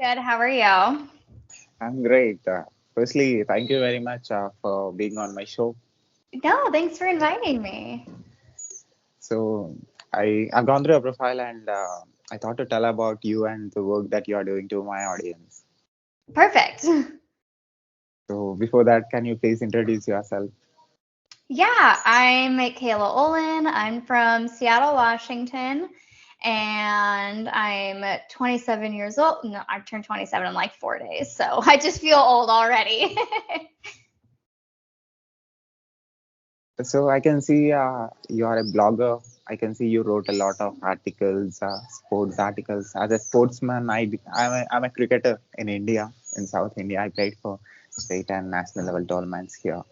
Good. How are you? I'm great. Firstly, thank you very much for being on my show. No, thanks for inviting me. So, I've gone through your profile and I thought to tell about you and the work that you are doing to my audience. Perfect. So, before that, can you please introduce yourself? Yeah, I'm Kaila Olin. I'm from Seattle, Washington, and I'm 27 years old. No, I turned 27 in like 4 days, so I just feel old already. So, I can see you are a blogger. I can see you wrote a lot of articles, sports articles. As a sportsman, I'm a cricketer in India, in South India. I played for state and national level tournaments here.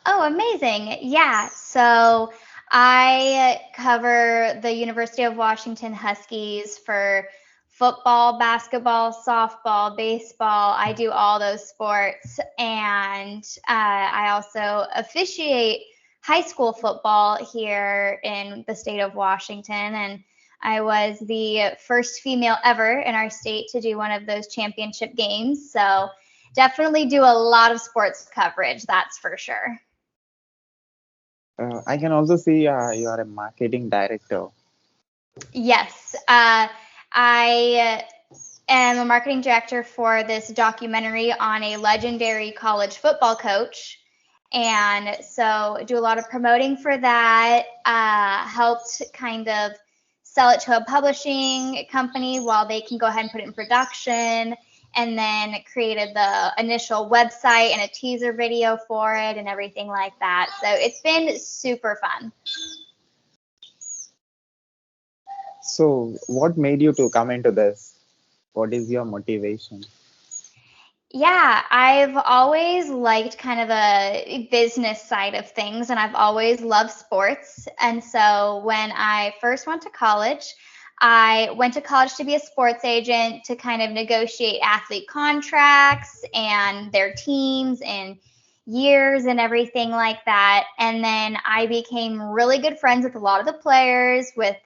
Oh, amazing. Yeah. So I cover the University of Washington Huskies for football, basketball, softball, baseball. I do all those sports. And I also officiate high school football here in the state of Washington. And I was the first female ever in our state to do one of those championship games. So definitely do a lot of sports coverage, that's for sure. I can also see you are a marketing director. Yes, I am a marketing director for this documentary on a legendary college football coach. And so do a lot of promoting for that, helped kind of sell it to a publishing company while they can go ahead and put it in production, and then created the initial website and a teaser video for it and everything like that. So it's been super fun. So, what made you to come into this? What is your motivation? Yeah, I've always liked kind of a business side of things, and I've always loved sports. And so when I first went to college, I went to college to be a sports agent to kind of negotiate athlete contracts and their teams and years and everything like that. And then I became really good friends with a lot of the players, with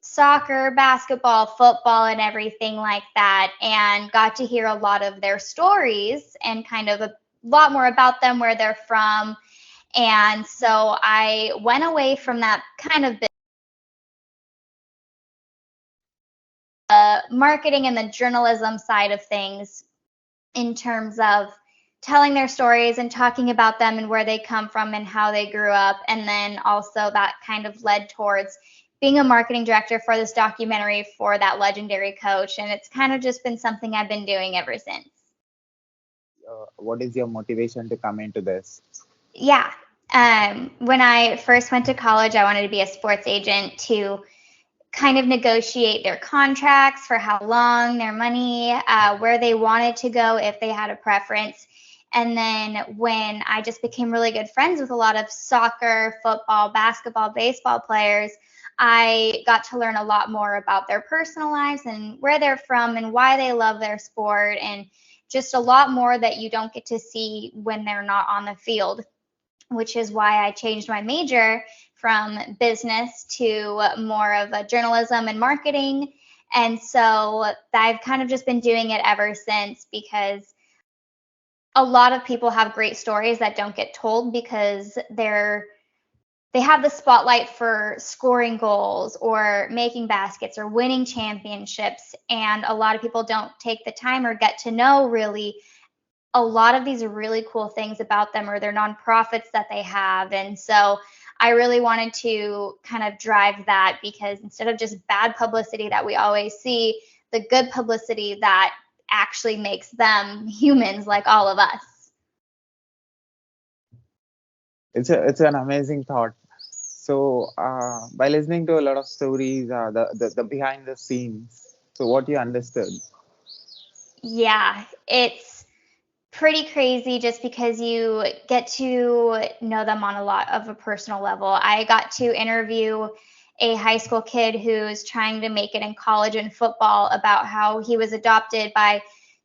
soccer, basketball, football, and everything like that, and got to hear a lot of their stories and kind of a lot more about them, where they're from. And so I went away from that kind of marketing and the journalism side of things in terms of telling their stories and talking about them and where they come from and how they grew up. And then also that kind of led towards being a marketing director for this documentary for that legendary coach. And it's kind of just been something I've been doing ever since. What is your motivation to come into this? Yeah. When I first went to college, I wanted to be a sports agent to kind of negotiate their contracts for how long, their money, where they wanted to go if they had a preference. And then when I just became really good friends with a lot of soccer, football, basketball, baseball players, I got to learn a lot more about their personal lives and where they're from and why they love their sport, and just a lot more that you don't get to see when they're not on the field, which is why I changed my major from business to more of a journalism and marketing. And so I've kind of just been doing it ever since, because a lot of people have great stories that don't get told because they have the spotlight for scoring goals or making baskets or winning championships, and a lot of people don't take the time or get to know really a lot of these really cool things about them or their nonprofits that they have. And so I really wanted to kind of drive that, because instead of just bad publicity that we always see, the good publicity that actually makes them humans like all of us. It's an amazing thought. So, by listening to a lot of stories, the behind the scenes, so what you understood? Yeah, it's pretty crazy just because you get to know them on a lot of a personal level. I got to interview a high school kid who's trying to make it in college and football, about how he was adopted by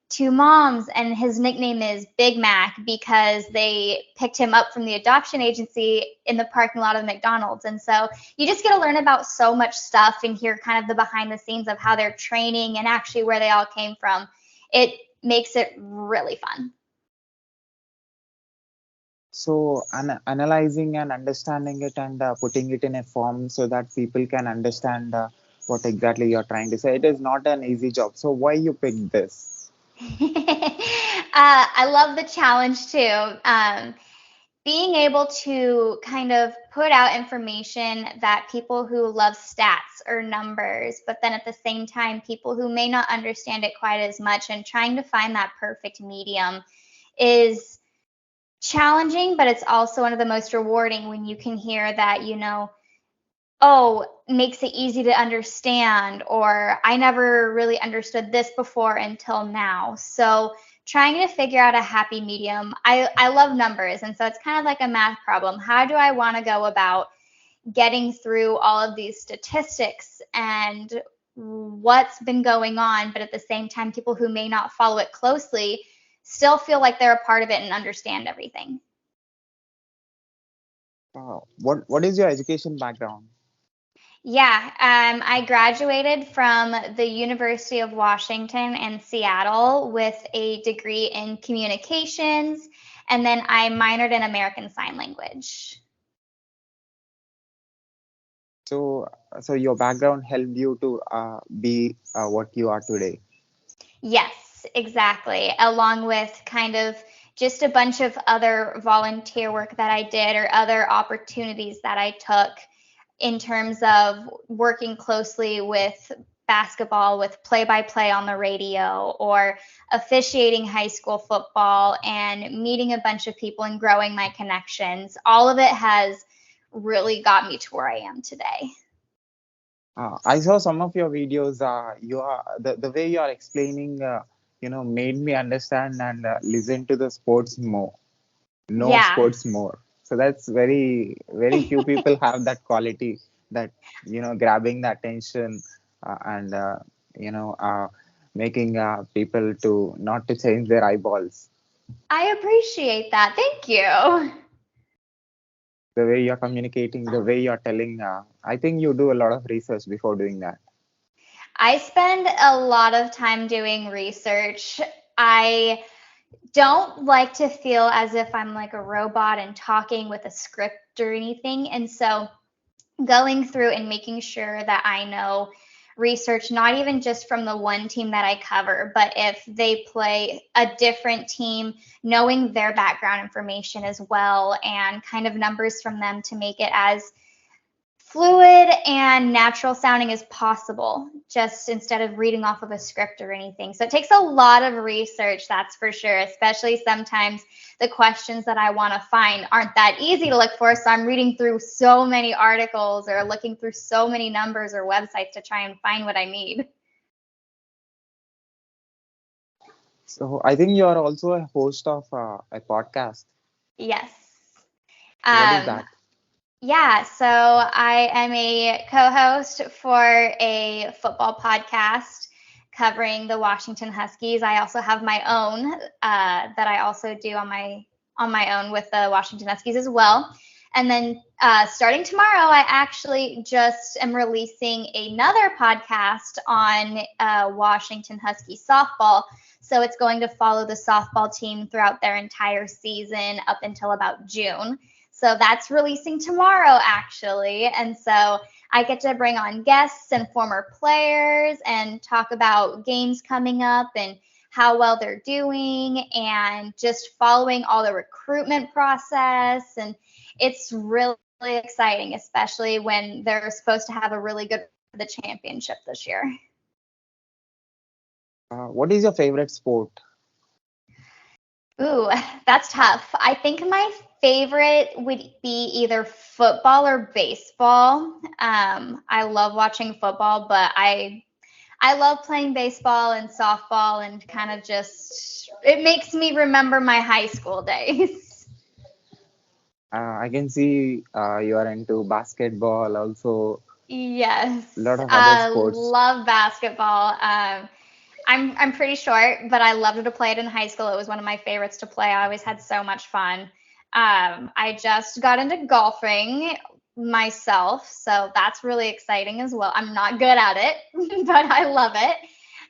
two moms and his nickname is Big Mac because they picked him up from the adoption agency in the parking lot of McDonald's. And so you just get to learn about so much stuff and hear kind of the behind the scenes of how they're training and actually where they all came from. it makes it really fun. So analyzing and understanding it and putting it in a form so that people can understand what exactly you're trying to say. It is not an easy job. So why you picked this? I love the challenge too. Being able to kind of put out information that people who love stats or numbers, but then at the same time, people who may not understand it quite as much, and trying to find that perfect medium is challenging, but it's also one of the most rewarding when you can hear that, oh, makes it easy to understand, or I never really understood this before until now. So trying to figure out a happy medium. I love numbers, and so it's kind of like a math problem. How do I want to go about getting through all of these statistics and what's been going on, but at the same time, people who may not follow it closely still feel like they're a part of it and understand everything. What is your education background? Yeah, I graduated from the University of Washington in Seattle with a degree in communications, and then I minored in American Sign Language. So so your background helped you to be what you are today. Yes, exactly. Along with kind of just a bunch of other volunteer work that I did or other opportunities that I took in terms of working closely with basketball, with play by play on the radio, or officiating high school football and meeting a bunch of people and growing my connections. All of it has really got me to where I am today. I saw some of your videos. You are the way you are explaining, made me understand and listen to the sports more, know Yeah. sports more. So that's very few people have that quality that grabbing the attention and making people to not to change their eyeballs. I appreciate that. Thank you. The way you're communicating, the way you're telling. I think you do a lot of research before doing that. I spend a lot of time doing research. I don't like to feel as if I'm like a robot and talking with a script or anything. And so going through and making sure that I know research, not even just from the one team that I cover, but if they play a different team, knowing their background information as well and kind of numbers from them to make it as fluid and natural sounding as possible, just instead of reading off of a script or anything. So it takes a lot of research, that's for sure, especially sometimes the questions that I want to find aren't that easy to look for. So I'm reading through so many articles or looking through so many numbers or websites to try and find what I need. So I think you are also a host of a podcast. Yes. What is Um, that? Yeah, so I am a co-host for a football podcast covering the Washington Huskies. I also have my own that I also do on my own with the Washington Huskies as well. And then starting tomorrow, I actually just am releasing another podcast on Washington Husky softball. So it's going to follow the softball team throughout their entire season up until about June. So that's releasing tomorrow, actually. And so I get to bring on guests and former players and talk about games coming up and how well they're doing and just following all the recruitment process. And it's really exciting, especially when they're supposed to have a really good for the championship this year. What is your favorite sport? Ooh, that's tough. I think my favorite would be either football or baseball. I love watching football, but I love playing baseball and softball and kind of just it makes me remember my high school days. I can see you are into basketball, also a Yes, lot of other I sports. love basketball. I'm pretty short, but I loved to play it in high school. It was one of my favorites to play. I always had so much fun. I just got into golfing myself, so that's really exciting as well. I'm not good at it, but I love it.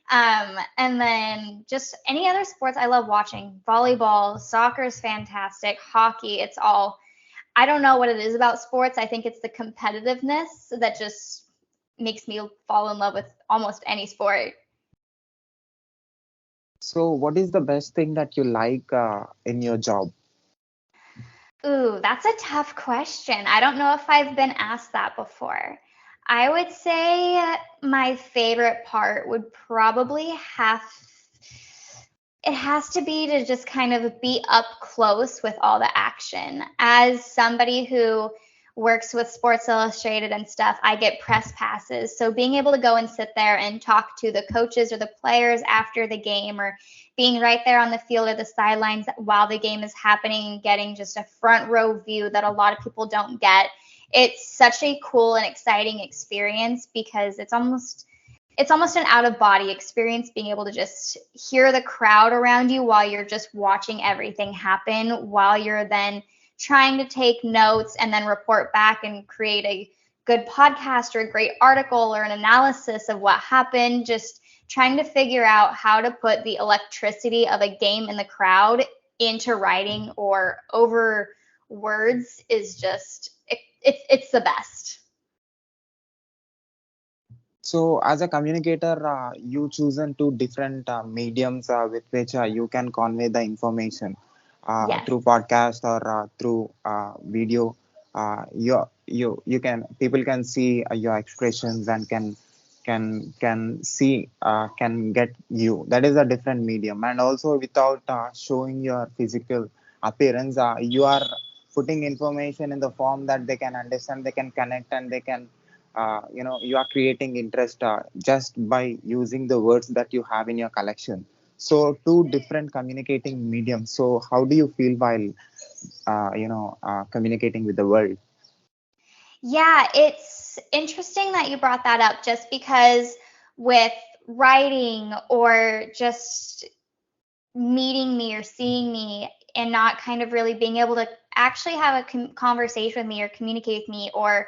And then just any other sports I love watching. Volleyball, soccer is fantastic. Hockey, it's all. I don't know what it is about sports. I think it's the competitiveness that just makes me fall in love with almost any sport. So, what is the best thing that you like in your job? Ooh, that's a tough question. I don't know if I've been asked that before. I would say my favorite part would probably it has to be to just kind of be up close with all the action. As somebody who works with Sports Illustrated and stuff, I get press passes. So being able to go and sit there and talk to the coaches or the players after the game, or being right there on the field or the sidelines while the game is happening and getting just a front row view that a lot of people don't get. It's such a cool and exciting experience because it's almost an out of body experience, being able to just hear the crowd around you while you're just watching everything happen, while you're then trying to take notes and then report back and create a good podcast or a great article or an analysis of what happened. Just trying to figure out how to put the electricity of a game in the crowd into writing or over words is just it's the best. So, as a communicator, you chosen two different mediums with which you can convey the information Yes. through podcast or through video. You can people can see your expressions and can see can get you. That is a different medium, and also without showing your physical appearance, you are putting information in the form that they can understand, they can connect, and they can you are creating interest just by using the words that you have in your collection. So two different communicating mediums. So how do you feel while communicating with the world? Yeah, it's interesting that you brought that up just because with writing or just meeting me or seeing me and not kind of really being able to actually have a conversation with me or communicate with me, or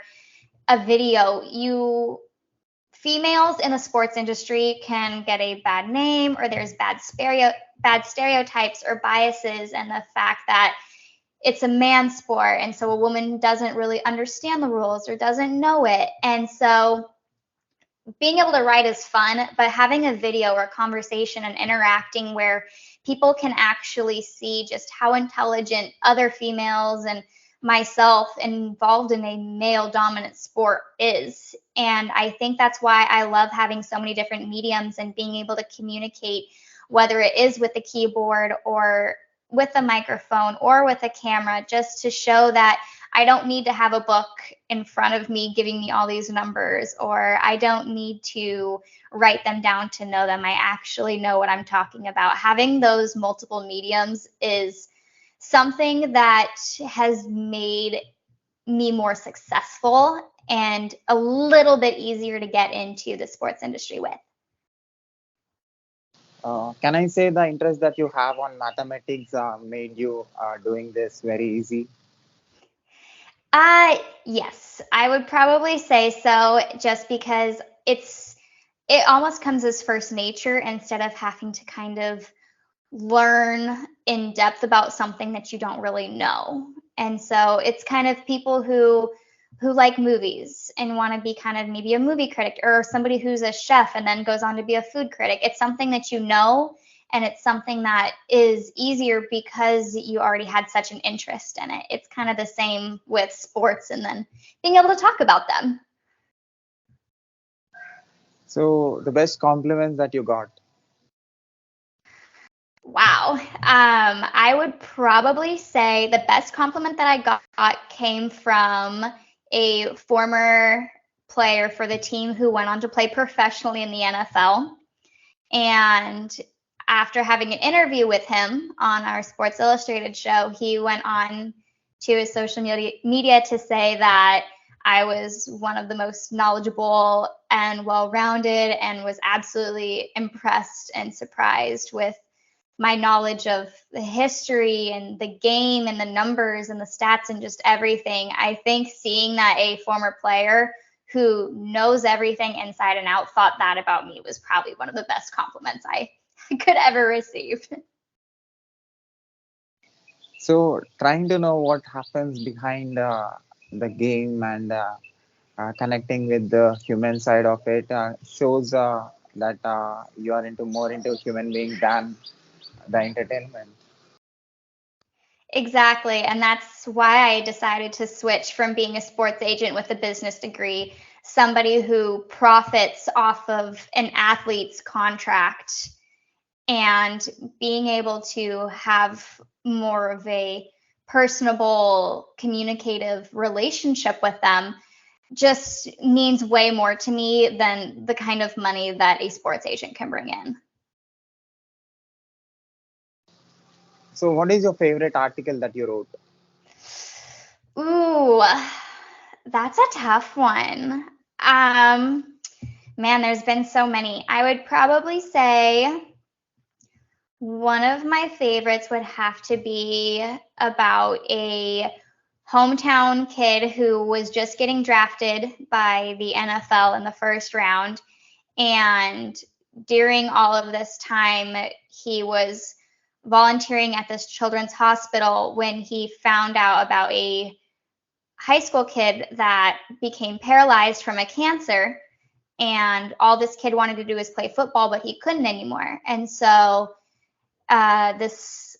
a video, you females in the sports industry can get a bad name, or there's bad stereotypes or biases, and the fact that it's a man sport and so a woman doesn't really understand the rules or doesn't know it. And so being able to write is fun, but having a video or a conversation and interacting where people can actually see just how intelligent other females and myself involved in a male dominant sport is. And I think that's why I love having so many different mediums and being able to communicate, whether it is with the keyboard or with a microphone or with a camera, just to show that I don't need to have a book in front of me giving me all these numbers, or I don't need to write them down to know them. I actually know what I'm talking about. Having those multiple mediums is something that has made me more successful and a little bit easier to get into the sports industry with. Can I say the interest that you have on mathematics made you doing this very easy? Yes, I would probably say so, just because it almost comes as first nature instead of having to kind of learn in depth about something that you don't really know. And so it's kind of people who like movies and want to be kind of maybe a movie critic, or somebody who's a chef and then goes on to be a food critic. It's something that you know, and it's something that is easier because you already had such an interest in it. It's kind of the same with sports and then being able to talk about them. So the best compliments that you got. Wow. I would probably say the best compliment that I got came from a former player for the team who went on to play professionally in the NFL. And after having an interview with him on our Sports Illustrated show, he went on to his social media to say that I was one of the most knowledgeable and well-rounded, and was absolutely impressed and surprised with my knowledge of the history and the game and the numbers and the stats and just everything. I think seeing that a former player who knows everything inside and out thought that about me was probably one of the best compliments I could ever receive. So trying to know what happens behind the game and connecting with the human side of it shows that you are into more into human being than the entertainment. Exactly. And that's why I decided to switch from being a sports agent with a business degree, somebody who profits off of an athlete's contract, and being able to have more of a personable, communicative relationship with them just means way more to me than the kind of money that a sports agent can bring in. So what is your favorite article that you wrote? Ooh, that's a tough one. Man, there's been so many. I would probably say one of my favorites would have to be about a hometown kid who was just getting drafted by the NFL in the first round. And during all of this time, he was volunteering at this children's hospital when he found out about a high school kid that became paralyzed from a cancer. And all this kid wanted to do was play football, but he couldn't anymore. And so this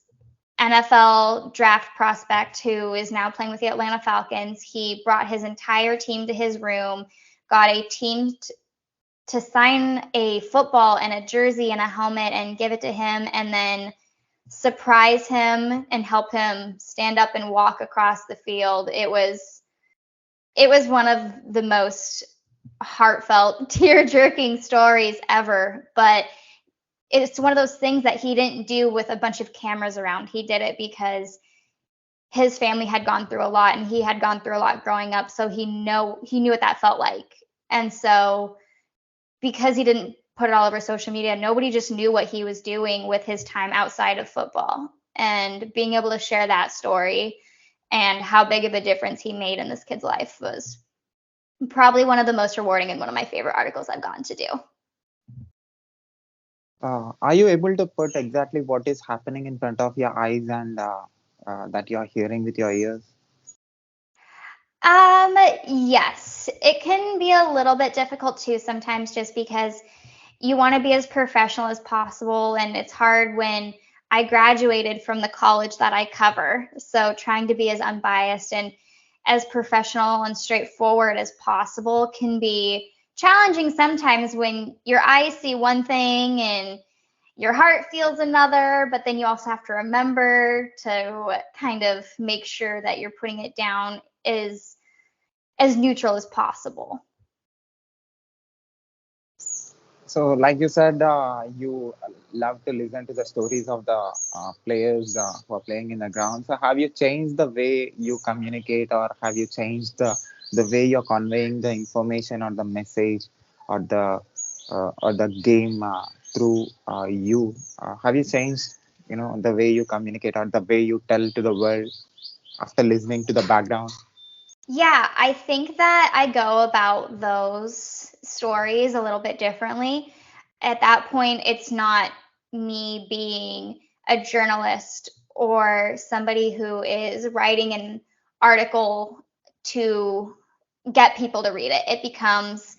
NFL draft prospect who is now playing with the Atlanta Falcons, he brought his entire team to his room, got a team to sign a football and a jersey and a helmet and give it to him, and then surprise him and help him stand up and walk across the field. It was one of the most heartfelt, tear-jerking stories ever, but it's one of those things that he didn't do with a bunch of cameras around. He did it because his family had gone through a lot and he had gone through a lot growing up, so he knew what that felt like. And so because he didn't put it all over social media, nobody just knew what he was doing with his time outside of football. And being able to share that story and how big of a difference he made in this kid's life was probably one of the most rewarding and one of my favorite articles I've gotten to do. Are you able to put exactly what is happening in front of your eyes and that you are hearing with your ears? Yes, it can be a little bit difficult too sometimes, just because you want to be as professional as possible, and it's hard when I graduated from the college that I cover. So trying to be as unbiased and as professional and straightforward as possible can be challenging sometimes when your eyes see one thing and your heart feels another, but then you also have to remember to kind of make sure that you're putting it down as neutral as possible. So, like you said, you love to listen to the stories of the players who are playing in the ground. So, have you changed the way you communicate, or have you changed the way you're conveying the information or the message or the game through you? Have you changed, the way you communicate or the way you tell to the world after listening to the background? Yeah, I think that I go about those stories a little bit differently. At that point, it's not me being a journalist or somebody who is writing an article to get people to read it. It becomes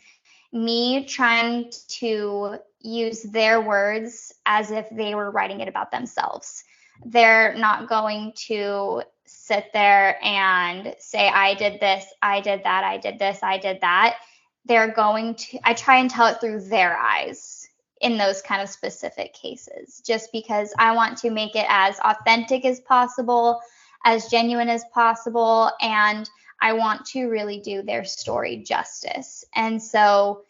me trying to use their words as if they were writing it about themselves. They're not going to sit there and say, I did this, I did that, I did this, I did that. I try and tell it through their eyes in those kind of specific cases, just because I want to make it as authentic as possible, as genuine as possible, and I want to really do their story justice. And so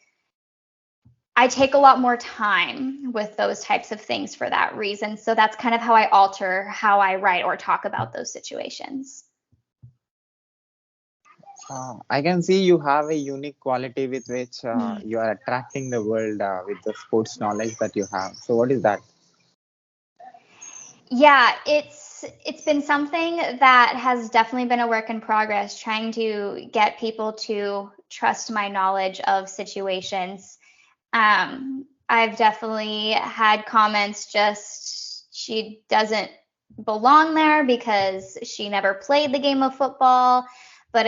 I take a lot more time with those types of things for that reason. So that's kind of how I alter how I write or talk about those situations. I can see you have a unique quality with which you are attracting the world with the sports knowledge that you have. So, what is that? Yeah, it's been something that has definitely been a work in progress, trying to get people to trust my knowledge of situations. I've definitely had comments just she doesn't belong there because she never played the game of football, but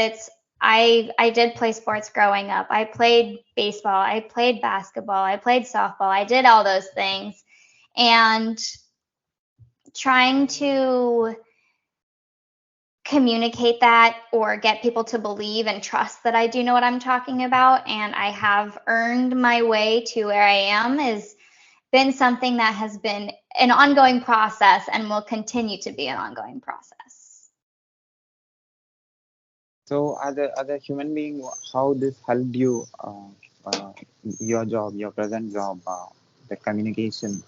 I did play sports growing up. I played baseball, I played basketball, I played softball. I did all those things, and trying to communicate that or get people to believe and trust that I do know what I'm talking about and I have earned my way to where I am has been something that has been an ongoing process and will continue to be an ongoing process. So, as a human being, how this helped you, uh, your job, your present job, the communication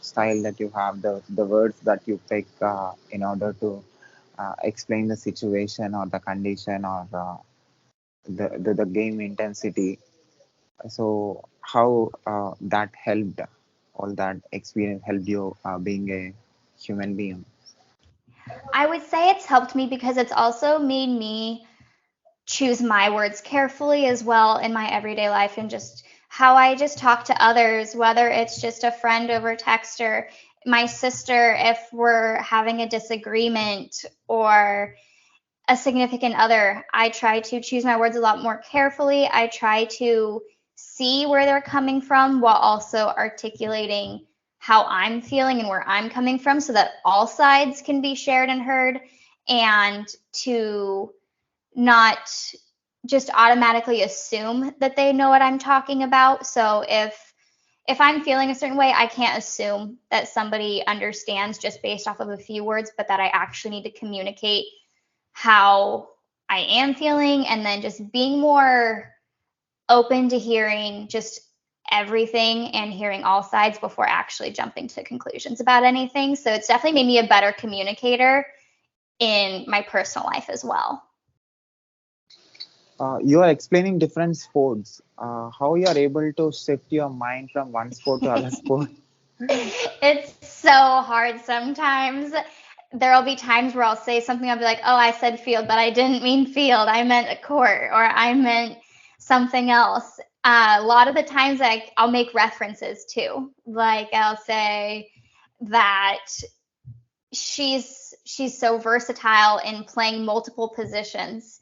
style that you have, the words that you pick in order to explain the situation or the condition or the game intensity. So, how that helped, all that experience helped you being a human being? I would say it's helped me because it's also made me choose my words carefully as well in my everyday life and just how I just talk to others, whether it's just a friend over text or my sister if we're having a disagreement or a significant other. I try to choose my words a lot more carefully. I try to see where they're coming from while also articulating how I'm feeling and where I'm coming from so that all sides can be shared and heard, and to not just automatically assume that they know what I'm talking about. So if I'm feeling a certain way, I can't assume that somebody understands just based off of a few words, but that I actually need to communicate how I am feeling and then just being more open to hearing just everything and hearing all sides before actually jumping to conclusions about anything. So it's definitely made me a better communicator in my personal life as well. You are explaining different sports. How you are able to shift your mind from one sport to other sport? It's so hard sometimes. There'll be times where I'll say something, I'll be like, oh, I said field, but I didn't mean field. I meant a court or I meant something else. A lot of the times I'll make references too. Like I'll say that she's so versatile in playing multiple positions.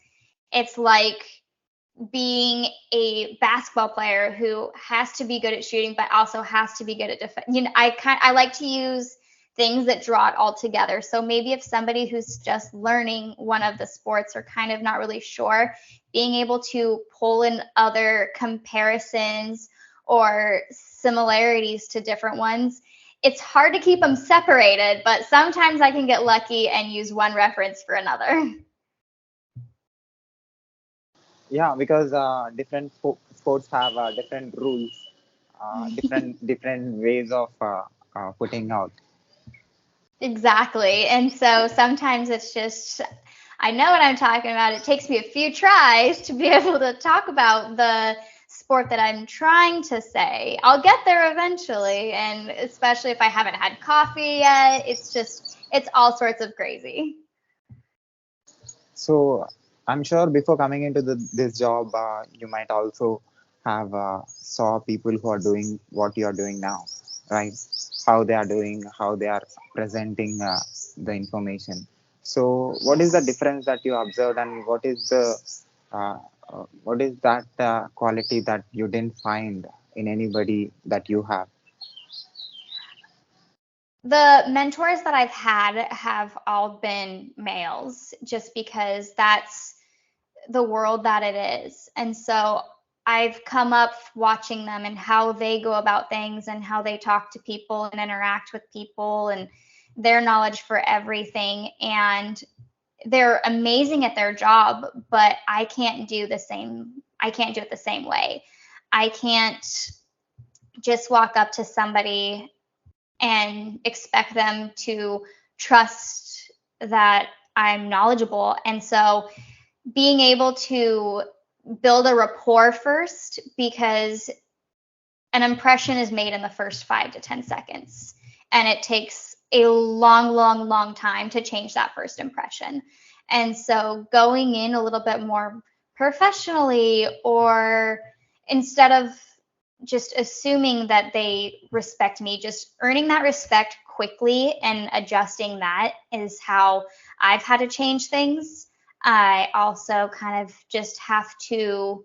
It's like being a basketball player who has to be good at shooting but also has to be good at defense. I like to use things that draw it all together. So maybe if somebody who's just learning one of the sports or kind of not really sure, being able to pull in other comparisons or similarities to different ones, it's hard to keep them separated, but sometimes I can get lucky and use one reference for another. Yeah, because different sports have different rules, different ways of putting out. Exactly. And so sometimes it's just, I know what I'm talking about. It takes me a few tries to be able to talk about the sport that I'm trying to say. I'll get there eventually. And especially if I haven't had coffee yet, it's all sorts of crazy. So I'm sure before coming into this job, you might also have saw people who are doing what you are doing now, right? How they are doing, how they are presenting the information. So what is the difference that you observed, and uh, what is that quality that you didn't find in anybody that you have? The mentors that I've had have all been males just because that's the world that it is. And so I've come up watching them and how they go about things and how they talk to people and interact with people and their knowledge for everything. And they're amazing at their job, but I can't do the same. I can't do it the same way. I can't just walk up to somebody and expect them to trust that I'm knowledgeable. And so being able to build a rapport first, because an impression is made in the first 5 to 10 seconds, and it takes a long, long, long time to change that first impression. And so going in a little bit more professionally, or instead of just assuming that they respect me, just earning that respect quickly and adjusting that is how I've had to change things. I also kind of just have to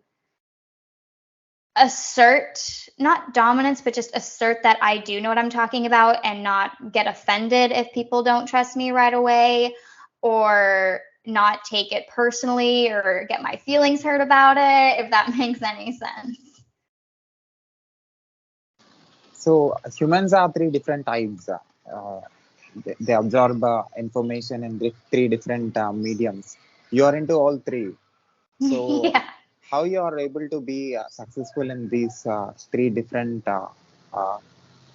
assert, not dominance, but just assert that I do know what I'm talking about and not get offended if people don't trust me right away, or not take it personally or get my feelings hurt about it, if that makes any sense. So humans are three different types. They absorb information in three different mediums. You are into all three. So Yeah. how you are able to be successful in these three different uh,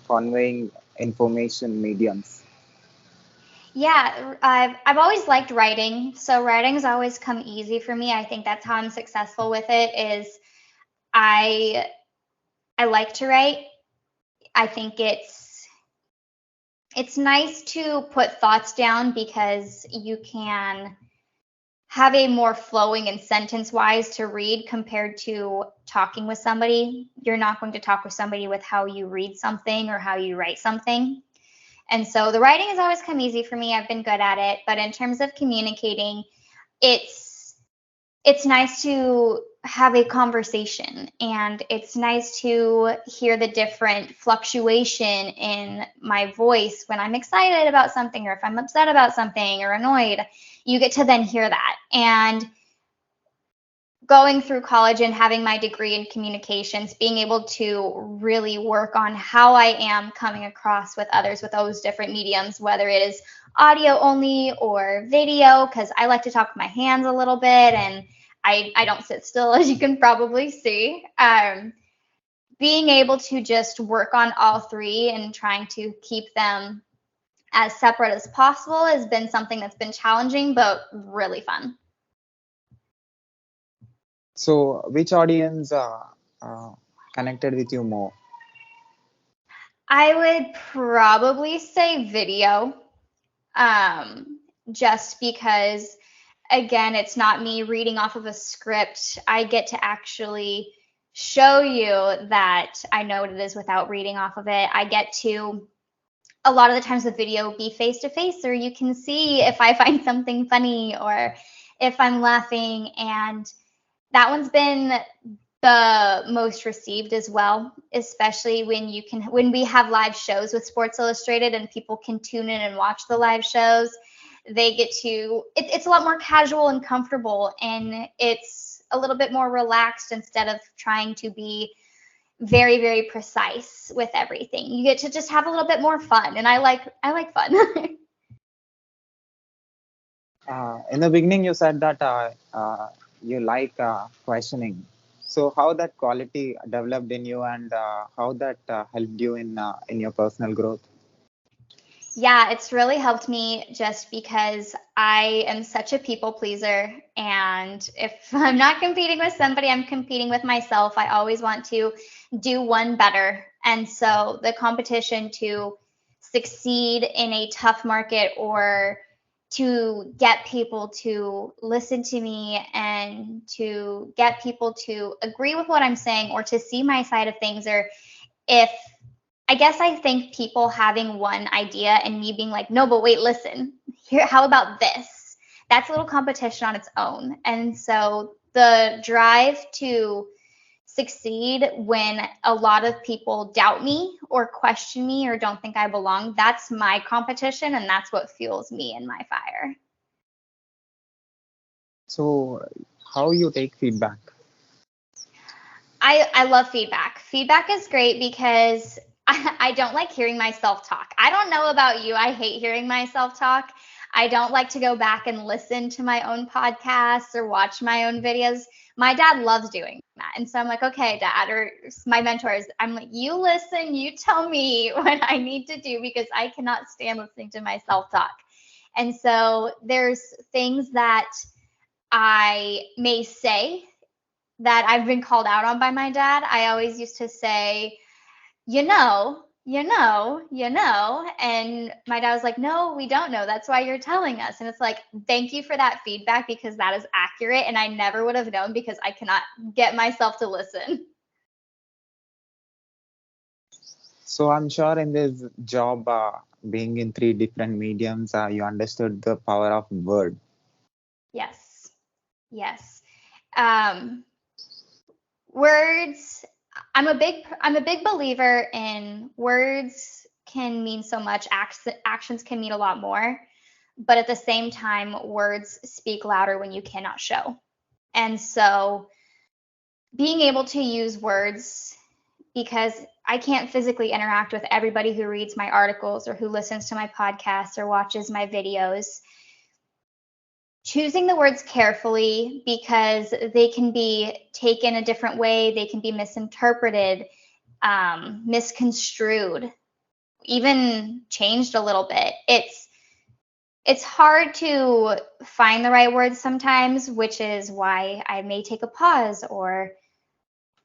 conveying information mediums? Yeah, I've always liked writing, so writing's always come easy for me. I think that's how I'm successful with it. Is I I like to write. I think it's nice to put thoughts down because you can have a more flowing and sentence wise to read compared to talking with somebody. You're not going to talk with somebody with how you read something or how you write something. And so the writing has always come easy for me. I've been good at it. But in terms of communicating, it's it's nice to have a conversation, and it's nice to hear the different fluctuation in my voice when I'm excited about something, or if I'm upset about something or annoyed. You get to then hear that. And going through college and having my degree in communications, being able to really work on how I am coming across with others with those different mediums, whether it is audio only or video, because I like to talk with my hands a little bit, and I don't sit still, as you can probably see. Being able to just work on all three and trying to keep them as separate as possible has been something that's been challenging, but really fun. So which audience uh, connected with you more? I would probably say video, just because, again, it's not me reading off of a script. I get to actually show you that I know what it is without reading off of it. I get to, a lot of the times with video, be face to face, or you can see if I find something funny or if I'm laughing. And that one's been the most received as well, especially when we have live shows with Sports Illustrated and people can tune in and watch the live shows. They get to it's a lot more casual and comfortable, and it's a little bit more relaxed instead of trying to be very, very precise with everything. You get to just have a little bit more fun, and I like fun. In the beginning, you said that you like questioning. So how that quality developed in you, and how that helped you in your personal growth? Yeah, it's really helped me just because I am such a people pleaser. And if I'm not competing with somebody, I'm competing with myself. I always want to do one better. And so the competition to succeed in a tough market, or to get people to listen to me and to get people to agree with what I'm saying or to see my side of things, or if I guess I think people having one idea and me being like, no, but wait, listen, here, how about this? That's a little competition on its own. And so the drive to succeed when a lot of people doubt me or question me or don't think I belong, that's my competition, and that's what fuels me in my fire. So how you take feedback? I love feedback. Feedback is great because I don't like hearing myself talk. I don't know about you. I hate hearing myself talk. I don't like to go back and listen to my own podcasts or watch my own videos. My dad loves doing that. And so I'm like, okay, dad, or my mentors, I'm like, you listen, you tell me what I need to do because I cannot stand listening to myself talk. And so there's things that I may say that I've been called out on by my dad. I always used to say, you know, And my dad was like, no, we don't know. That's why you're telling us. And it's like, thank you for that feedback because that is accurate. And I never would have known because I cannot get myself to listen. So I'm sure in this job, being in three different mediums, you understood the power of word. Yes. Yes. Um, words, I'm a big believer in words can mean so much, actions can mean a lot more, but at the same time, words speak louder when you cannot show. And so being able to use words, because I can't physically interact with everybody who reads my articles or who listens to my podcasts or watches my videos. Choosing the words carefully because they can be taken a different way, they can be misinterpreted, misconstrued, even changed a little bit. It's hard to find the right words sometimes, which is why I may take a pause or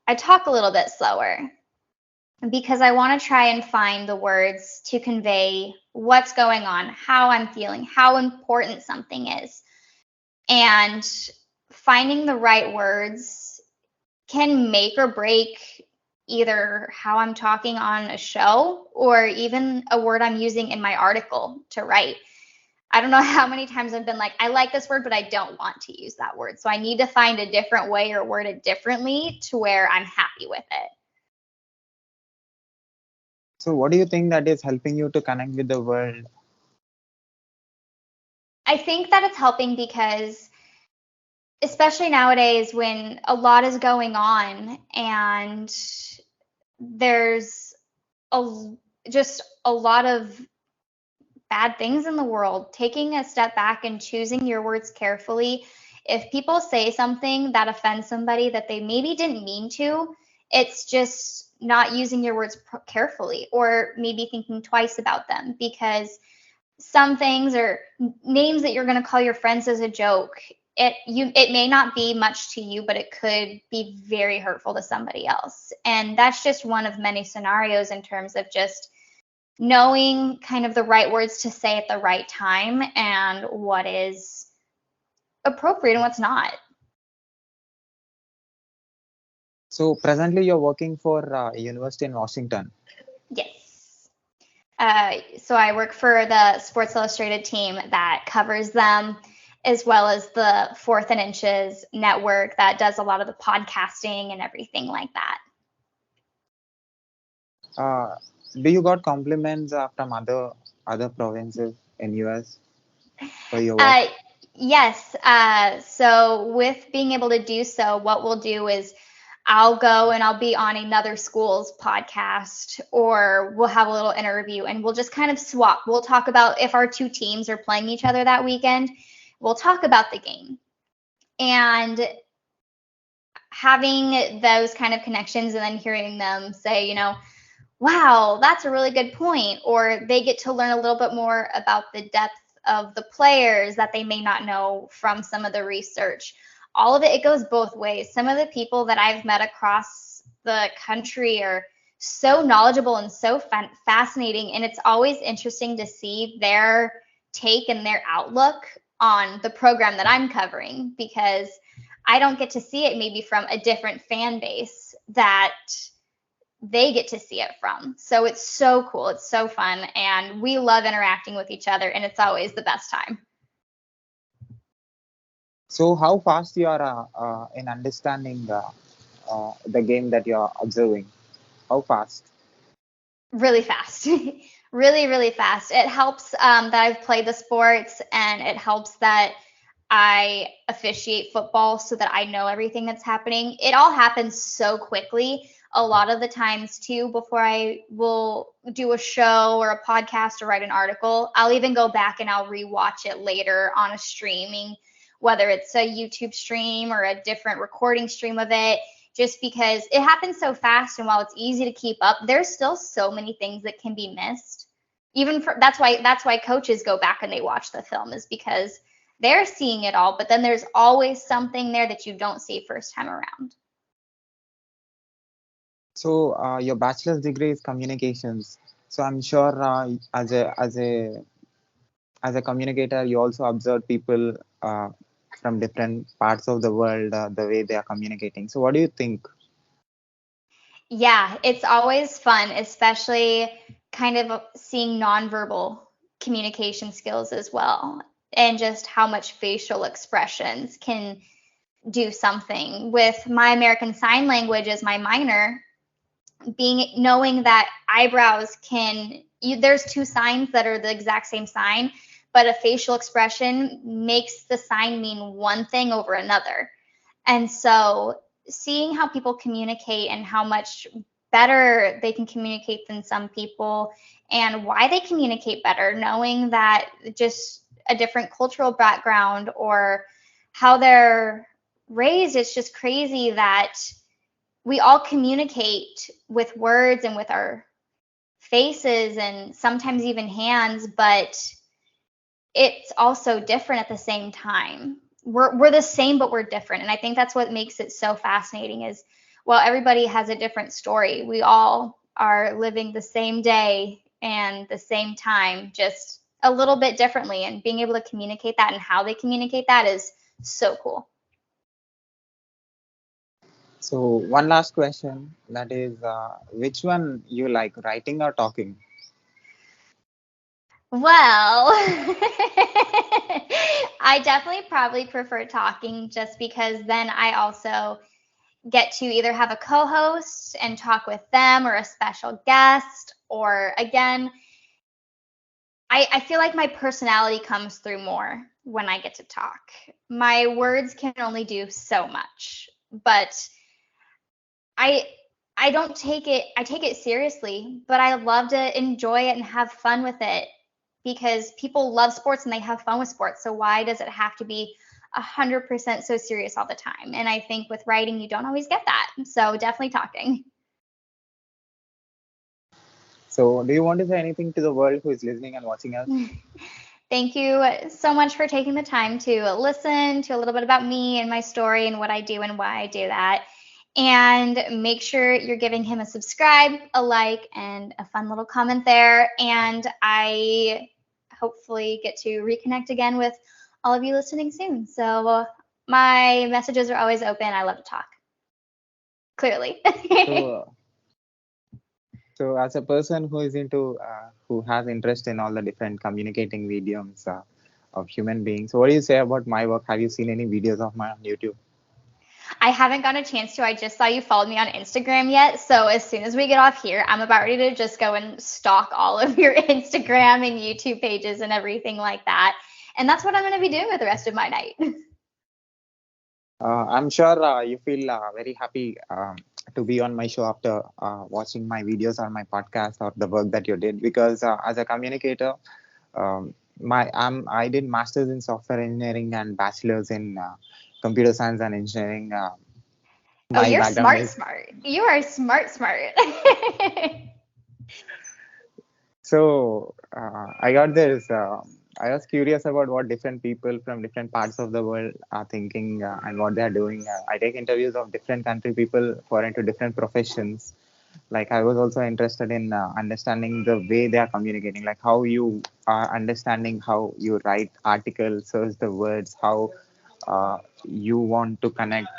I talk a little bit slower because I want to try and find the words to convey what's going on, how I'm feeling, how important something is. And finding the right words can make or break either how I'm talking on a show or even a word I'm using in my article to write. I don't know how many times I've been like, I like this word, but I don't want to use that word. So I need to find a different way or word it differently to where I'm happy with it. So what do you think that is helping you to connect with the world? I think that it's helping because especially nowadays when a lot is going on and there's a, just a lot of bad things in the world, taking a step back and choosing your words carefully. If people say something that offends somebody that they maybe didn't mean to, it's just not using your words carefully or maybe thinking twice about them because some things or names that you're going to call your friends as a joke, it may not be much to you, but it could be very hurtful to somebody else. And that's just one of many scenarios in terms of just knowing kind of the right words to say at the right time and what is appropriate and what's not. So presently you're working for a university in Washington. Yes. So I work for the Sports Illustrated team that covers them, as well as the Fourth and Inches network that does a lot of the podcasting and everything like that. Uh, do you got compliments from other provinces in US for your work? Uh, yes. So with being able to do so, what we'll do is I'll go and I'll be on another school's podcast, or we'll have a little interview and we'll just kind of swap. We'll talk about if our two teams are playing each other that weekend, we'll talk about the game. And having those kind of connections and then hearing them say, wow, that's a really good point. Or they get to learn a little bit more about the depth of the players that they may not know from some of the research. All of it goes both ways. Some of the people that I've met across the country are so knowledgeable and so fascinating. And it's always interesting to see their take and their outlook on the program that I'm covering because I don't get to see it maybe from a different fan base that they get to see it from. So it's so cool. It's so fun. And we love interacting with each other. And it's always the best time. So how fast you are in understanding the game that you are observing? How fast? Really fast. Really, really fast. It helps that I've played the sports and it helps that I officiate football so that I know everything that's happening. It all happens so quickly. A lot of the times, too, before I will do a show or a podcast or write an article, I'll even go back and I'll rewatch it later on a streaming, whether it's a YouTube stream or a different recording stream of it, just because it happens so fast. And while it's easy to keep up, there's still so many things that can be missed. That's why coaches go back and they watch the film is because they're seeing it all, but then there's always something there that you don't see first time around. So your bachelor's degree is communications. So I'm sure as a communicator, you also observe people from different parts of the world, the way they are communicating. So what do you think? Yeah, it's always fun, especially kind of seeing nonverbal communication skills as well, and just how much facial expressions can do something. With my American Sign Language as my minor, knowing that eyebrows there's two signs that are the exact same sign, but a facial expression makes the sign mean one thing over another. And so seeing how people communicate and how much better they can communicate than some people and why they communicate better, knowing that just a different cultural background or how they're raised, it's just crazy that we all communicate with words and with our faces and sometimes even hands, but it's also different at the same time. We're the same, but we're different. And I think that's what makes it so fascinating is, well, everybody has a different story. We all are living the same day and the same time, just a little bit differently. And being able to communicate that and how they communicate that is so cool. So one last question, that is, which one you like, writing or talking? Well, I definitely probably prefer talking just because then I also get to either have a co host and talk with them or a special guest, or again, I feel like my personality comes through more when I get to talk. My words can only do so much, but I I don't take it I take it seriously, but I love to enjoy it and have fun with it because people love sports and they have fun with sports. So why does it have to be 100% so serious all the time? And I think with writing you don't always get that. So definitely talking. So do you want to say anything to the world who is listening and watching us? Thank you so much for taking the time to listen to a little bit about me and my story and what I do and why I do that. And make sure you're giving him a subscribe, a like, and a fun little comment there. And I hopefully get to reconnect again with all of you listening soon. So my messages are always open. I love to talk. Clearly. So so as a person who is into who has interest in all the different communicating mediums of human beings, what do you say about my work? Have you seen any videos of mine on YouTube? I haven't gotten a chance to. I just saw you followed me on Instagram yet. So as soon as we get off here, I'm about ready to just go and stalk all of your Instagram and YouTube pages and everything like that. And that's what I'm going to be doing with the rest of my night. I'm sure you feel very happy to be on my show after watching my videos or my podcast or the work that you did. Because as a communicator, I did masters in software engineering and bachelor's in computer science and engineering. Oh, My you're background smart, is smart. You are smart, smart. so I got this. I was curious about what different people from different parts of the world are thinking and what they are doing. I take interviews of different country people who are into different professions. Like I was also interested in understanding the way they are communicating, like how you are understanding how you write articles, search the words, how you want to connect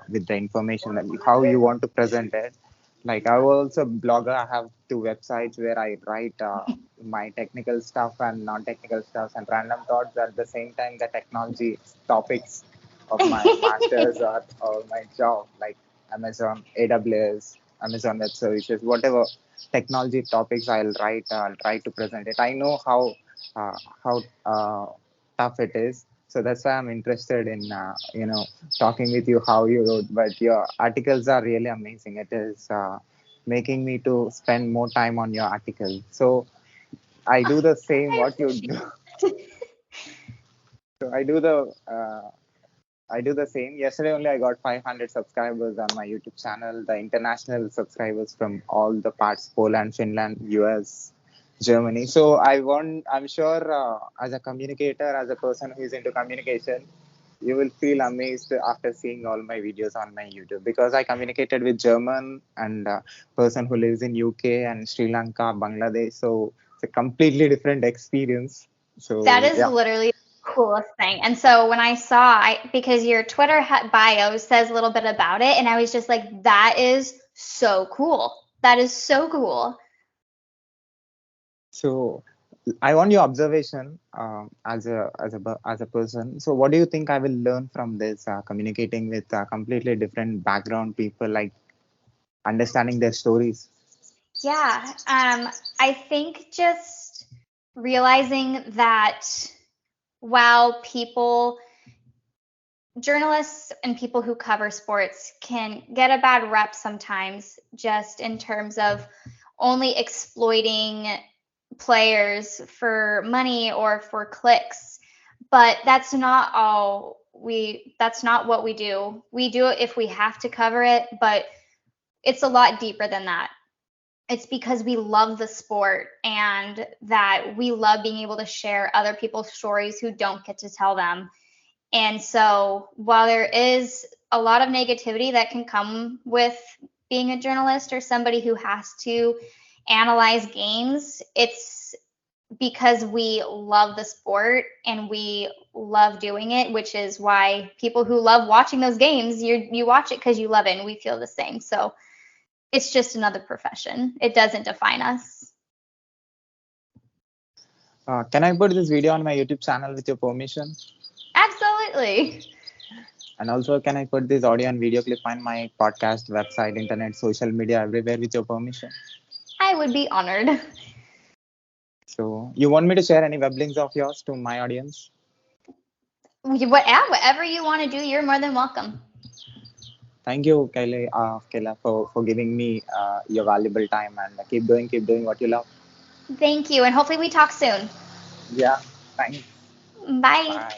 with the information, that how you want to present it. Like I was also a blogger. I have two websites where I write my technical stuff and non-technical stuff and random thoughts. At the same time, the technology topics of my masters or my job, like Amazon, AWS, Amazon Web Services, whatever technology topics I'll write. I'll try to present it. I know how tough it is. So that's why I'm interested in talking with you how you wrote. But your articles are really amazing. It is making me to spend more time on your articles. So I do the same I what you appreciate do. it. So I do the same. Yesterday only I got 500 subscribers on my YouTube channel. The international subscribers from all the parts: Poland, Finland, US, Germany. So I'm sure as a communicator, as a person who is into communication, You will feel amazed after seeing all my videos on my YouTube because I communicated with German and person who lives in UK and Sri Lanka, Bangladesh. So it's a completely different experience. That So is yeah. literally the coolest thing. And so when I saw, because your Twitter bio says a little bit about it, and I was just like, that is so cool. That is so cool. So I want your observation as a person. So what do you think I will learn from this communicating with completely different background people, like understanding their stories? Yeah. I think just realizing that while journalists and people who cover sports can get a bad rep sometimes, just in terms of only exploiting players for money or for clicks. But that's not what we do. We do it if we have to cover it, but it's a lot deeper than that. It's because we love the sport and that we love being able to share other people's stories who don't get to tell them. And so while there is a lot of negativity that can come with being a journalist or somebody who has to analyze games, it's because we love the sport and we love doing it, which is why people who love watching those games, you watch it because you love it, and we feel the same. So it's just another profession. It doesn't define us. Can I put this video on my YouTube channel with your permission? Absolutely. And also, can I put this audio and video clip on my podcast, website, internet, social media, everywhere with your permission? I would be honored. So, you want me to share any web links of yours to my audience? Whatever you want to do, you're more than welcome. Thank you, Kaila, for giving me your valuable time and keep doing what you love. Thank you, and hopefully we talk soon. Yeah, thanks. Bye. Bye.